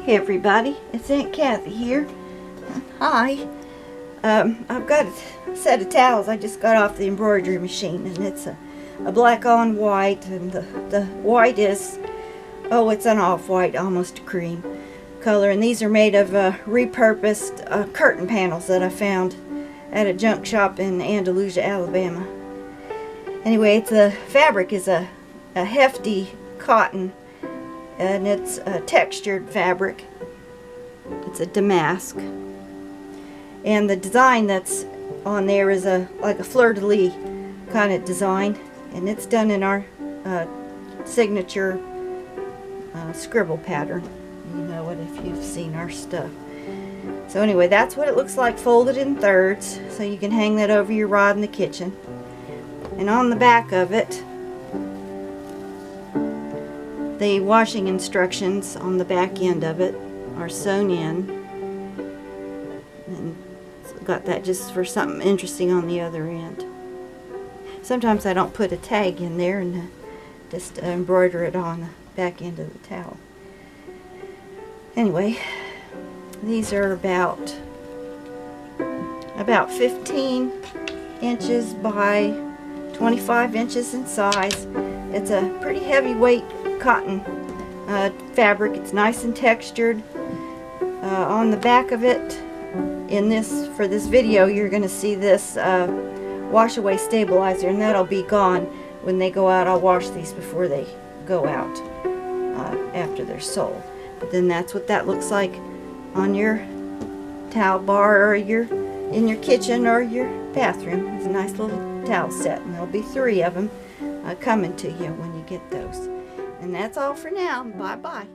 Hey everybody, it's Aunt Cathy here. Hi. I've got a set of towels I just got off the embroidery machine, and it's a black on white, and the white is, oh, it's an off-white, almost a cream color, and these are made of repurposed curtain panels that I found at a junk shop in Andalusia, Alabama. Anyway, the fabric is a hefty cotton, and it's a textured fabric. It's a damask, and the design that's on there is like a fleur-de-lis kind of design, and it's done in our signature scribble pattern. You know it if you've seen our stuff. So anyway, that's what it looks like folded in thirds, so you can hang that over your rod in the kitchen. And on the back of it, the washing instructions on the back end of it are sewn in, and got that just for something interesting on the other end. Sometimes I don't put a tag in there and just embroider it on the back end of the towel. Anyway, these are about 15 inches by 25 inches in size. It's a pretty heavyweight cotton fabric. It's nice and textured. On the back of it, for this video, you're going to see this wash away stabilizer, and that'll be gone when they go out. I'll wash these before they go out after they're sold. But then that's what that looks like on your towel bar, or in your kitchen or your bathroom. It's a nice little towel set, and there'll be 3 of them coming to you when you get those. And that's all for now. Bye bye.